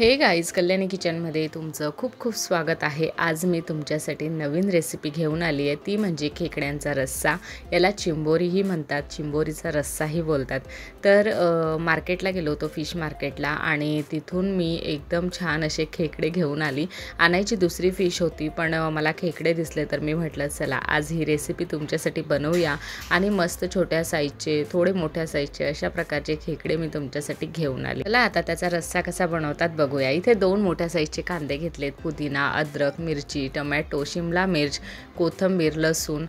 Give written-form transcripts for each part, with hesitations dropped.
हे गाईज, कल्याणी किचनमध्ये तुमचं खूप खूप स्वागत आहे। आज मी तुमच्यासाठी नवीन रेसिपी घेऊन आली आहे, ती म्हणजे खेकड्यांचा रस्सा। याला चिंबोरीही म्हणतात, चिंबोरीचा रस्साही बोलतात। तर मार्केटला गेलो होतो, फिश मार्केटला, आणि तिथून मी एकदम छान असे खेकडे घेऊन आली। आणायची दुसरी फिश होती, पण मला खेकडे दिसले तर मी म्हटलं चला आज ही रेसिपी तुमच्यासाठी बनवूया आणि मस्त छोट्या साईजचे, थोडे मोठ्या साईजचे अशा प्रकारचे खेकडे मी तुमच्यासाठी घेऊन आली। चला आता त्याचा रस्सा कसा बनवतात बघूया। इथे 2 मोठ्या साईजचे कांदे घेतलेत, पुदिना, अद्रक, मिरची, टोमॅटो, शिमला मिर्च, कोथिंबीर, लसूण,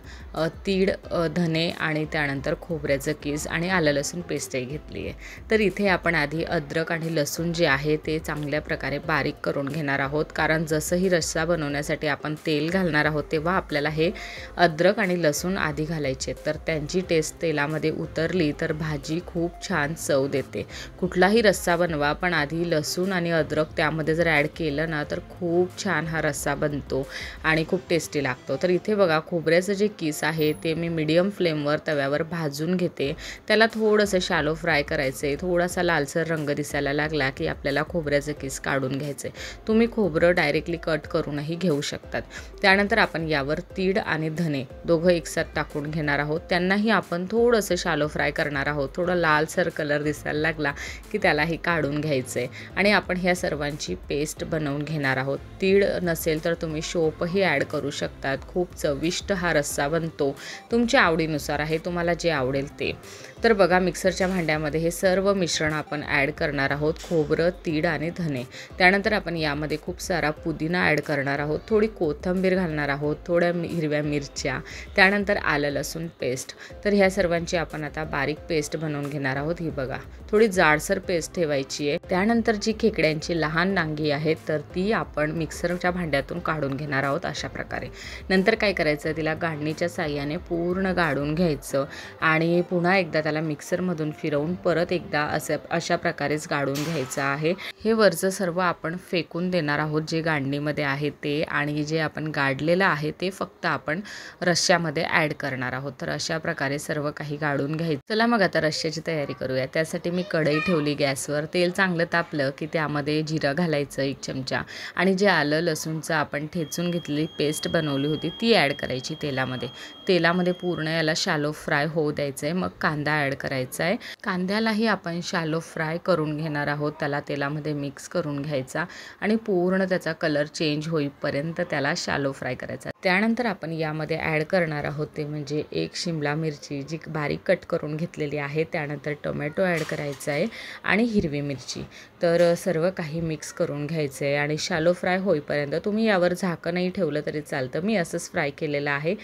तीळ, धने आणि त्यानंतर खोबऱ्याचं कीस आणि आलं लसूण पेस्टही घेतली आहे। तर इथे आपण आधी अद्रक आणि लसूण जे आहे ते चांगल्या प्रकारे बारीक करून घेणार आहोत, कारण जसंही रस्सा बनवण्यासाठी आपण तेल घालणार आहोत तेव्हा आपल्याला हे अद्रक आणि लसूण आधी घालायचे, तर त्यांची टेस्ट तेलामध्ये उतरली तर भाजी खूप छान चव देते। कुठलाही रस्सा बनवा, पण आधी लसूण आणि अद्रक त्यामध्ये जर ॲड केलं ना तर खूप छान हा रस्सा बनतो आणि खूप टेस्टी लागतो। तर इथे बघा, खोबऱ्याचं जे कीस आहे ते मी मीडियम फ्लेमवर तव्यावर भाजून घेते। त्याला थोडंसं शॅलो फ्राय करायचं आहे। थोडासा लालसर रंग दिसायला लागला की आपल्याला खोबऱ्याचं कीस काढून घ्यायचं आहे। तुम्ही खोबरं डायरेक्टली कट करूनही घेऊ शकतात। त्यानंतर आपण यावर तीळ आणि धने दोघं एकसाथ टाकून घेणार आहोत। त्यांनाही आपण थोडंसं शॅलो फ्राय करणार आहोत। थोडा लालसर कलर दिसायला लागला की त्यालाही काढून घ्यायचं आहे आणि आपण ह्या सर्वांची पेस्ट बनवून घेणार आहोत। तीळ नसेल तर तुम्ही शोपही ॲड करू शकतात। खूप चविष्ट हा रस्सा बनतो, तुमच्या आवडीनुसार आहे, तुम्हाला जे आवडेल ते। तर बघा, मिक्सरच्या भांड्यामध्ये हे सर्व मिश्रण आपण ॲड करणार आहोत, खोबरं, तीळ आणि धने। त्यानंतर आपण यामध्ये खूप सारा पुदिना ॲड करणार आहोत, थोडी कोथिंबीर घालणार आहोत, थोड्या हिरव्या मिरच्या, त्यानंतर आलं लसूण पेस्ट। तर ह्या सर्वांची आपण आता बारीक पेस्ट बनवून घेणार आहोत। ही बघा, थोडी जाडसर पेस्ट ठेवायची आहे। त्यानंतर जी खेकड्यांची लहान नांगी आहेत तर ती आपण मिक्सरच्या भांड्यातून काढून घेणार आहोत अशा प्रकारे। नंतर काय करायचं, तिला गाडणीच्या साहाय्याने पूर्ण गाडून घ्यायचं आणि पुन्हा एकदा त्याला मिक्सरमधून फिरवून परत एकदा अशा प्रकारेच गाडून घ्यायचं आहे। हे वरचं सर्व आपण फेकून देणार आहोत, जे गाडणीमध्ये आहे ते, आणि जे आपण गाडलेलं आहे ते फक्त आपण रश्श्यामध्ये ॲड करणार आहोत। तर अशा प्रकारे सर्व काही गाडून घ्यायचं। चला मग आता रश्श्याची तयारी करूया। त्यासाठी मी कढई ठेवली गॅसवर, तेल चांगलं तापलं की त्यामध्ये जिरं घालायचं 1 चमचा, आणि जे आलं लसूणचं आपण ठेचून घेतलेली पेस्ट बनवली होती ती ॲड करायची तेलामध्ये पूर्ण याला शॅलो फ्राय होऊ द्यायचं आहे। मग कांदा ॲड करायचा आहे। कांद्यालाही आपण शॅलो फ्राय करून घेणार आहोत, त्याला तेलामध्ये मिक्स करून घ्यायचा आणि पूर्ण त्याचा कलर चेंज होईपर्यंत त्याला शॅलो फ्राय करायचा। त्यानंतर आपण यामध्ये ॲड करणार आहोत ते म्हणजे 1 शिमला मिरची जी बारीक कट करून घेतलेली आहे, त्यानंतर टोमॅटो ॲड करायचा आहे आणि हिरवी मिरची। तर सर्व काही मिक्स करून घ्यायचं आहे आणि शॅलो फ्राय होईपर्यंत तुम्ही यावर झाकणही ठेवलं तरी चालतं। मी असंच फ्राय केलेलं आहे।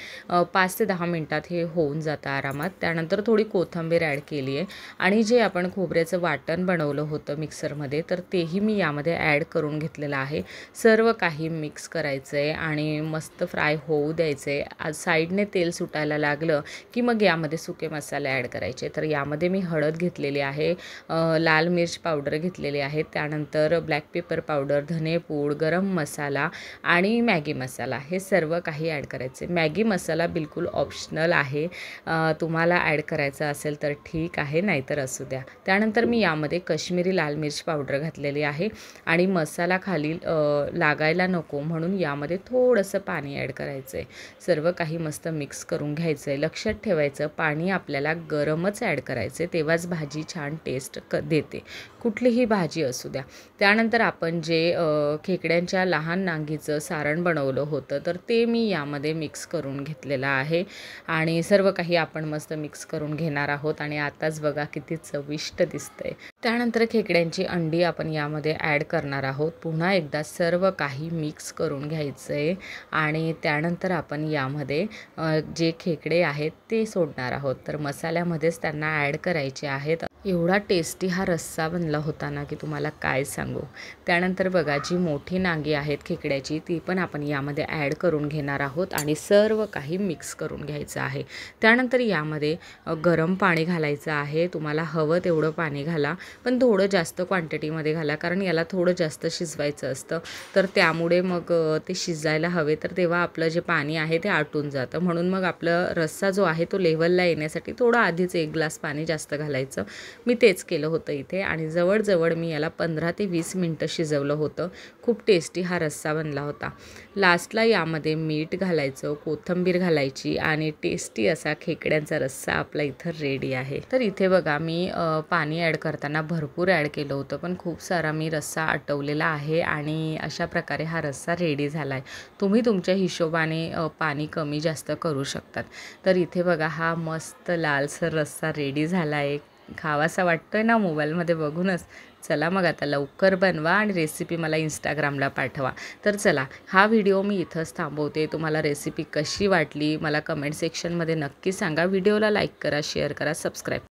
5 ते 10 मिनटात हे होऊन जातं आरामात। त्यानंतर थोडी कोथिंबीर ॲड केली आहे आणि जे आपण खोबऱ्याचं वाटण बनवलं होतं मिक्सरमध्ये तर तेही मी यामध्ये ॲड करून घेतलेलं आहे। सर्व काही मिक्स करायचं आहे आणि मस्त फ्राय होऊ द्यायचं आहे। साईडने तेल सुटायला लागलं की मग यामध्ये सुके मसाले ॲड करायचे। तर यामध्ये मी हळद घेतलेली आहे, लाल मिर्च पावडर घेतलेली आहे, त्यानंतर ब्लॅक पेपर पावडर, धनेपूड, गरम मसाला आणि मॅगी मसाला, हे सर्व काही ॲड करायचे। मॅगी मसाला बिलकुल ऑप्शनल आहे, तुम्हाला ॲड करायचा असेल तर ठीक आहे, नाहीतर असू द्या। त्यानंतर मी यामध्ये काश्मीरी लाल मिर्च पावडर घातलेली आहे आणि मसाला खाली लागायला नको म्हणून यामध्ये थोडंसं पाणी ॲड करायचं आहे। सर्व काही मस्त मिक्स करून घ्यायचं आहे। लक्षात ठेवायचं, पाणी आपल्याला गरमच ॲड करायचं आहे, तेव्हाच भाजी छान टेस्ट देते, कुठलीही भाजी असू द्या। त्यानंतर आपण जे खेकड्यांच्या लहान नांगीचं सारण बनवलं होतं तर ते मी यामध्ये मिक्स करून घेतलेलं आहे आणि सर्व काही आपण मस्त मिक्स करून घेणार आहोत आणि आताच बघा किती चविष्ट दिसतंय। त्यानंतर खेकड्यांची अंडी आपण यामध्ये ॲड करणार आहोत। पुन्हा एकदा सर्व काही मिक्स करून घ्यायचं आहे आणि त्यानंतर आपण यामध्ये जे खेकडे आहेत ते सोडणार आहोत। तर मसाल्यामध्येच त्यांना ॲड करायचे आहेत। एवढा टेस्टी हा रस्सा बनला होता ना की तुम्हाला काय सांगू। त्यानंतर बघा, जी मोठी नांगी आहेत खेकड्याची ती पण आपण यामध्ये ॲड करून घेणार आहोत आणि सर्व काही मिक्स करून घ्यायचं आहे। त्यानंतर यामध्ये गरम पाणी घालायचं आहे। तुम्हाला हवं तेवढं पाणी घाला, पण थोडं जास्त क्वांटिटीमध्ये घाला, कारण याला थोडं जास्त शिजवायचं असतं। तर त्यामुळे मग ते शिजायला हवे, तर तेव्हा आपलं जे पाणी आहे ते आटून जातं, म्हणून मग आपलं रस्सा जो आहे तो लेव्हलला येण्यासाठी थोडं आधीच 1 ग्लास पाणी जास्त घालायचं। मी तेच केलं होतं इथे आणि जवळजवळ मी याला 15 ते 20 मिनटं शिजवलं होतं. खूप टेस्टी हा रस्सा बनला होता. लास्टला यामध्ये मीठ घालायचं, कोथिंबीर घालायची आणि टेस्टी असा खेकड्यांचा रस्सा आपला इथं रेडी आहे. तर इथे बघा मी पाणी ॲड करताना भरपूर ॲड केलं होतं, पण खूप सारा मी रस्सा आटवलेला आहे आणि अशा प्रकारे हा रस्सा रेडी झाला आहे. तुम्ही तुमच्या हिशोबाने पाणी कमी जास्त करू शकतात. तर इथे बघा हा मस्त लालसर रस्सा रेडी झाला आहे. खावासा वाटतोय ना मोबाईलमध्ये बघूनच. चला मग आता लवकर बनवा आणि रेसिपी मला Instagramला पाठवा. तर चला हा व्हिडिओ मी इथंच थांबवते. तुम्हाला रेसिपी कशी वाटली मला कमेंट सेक्शनमध्ये नक्की सांगा. व्हिडिओला लाईक करा, शेअर करा, सबस्क्राईब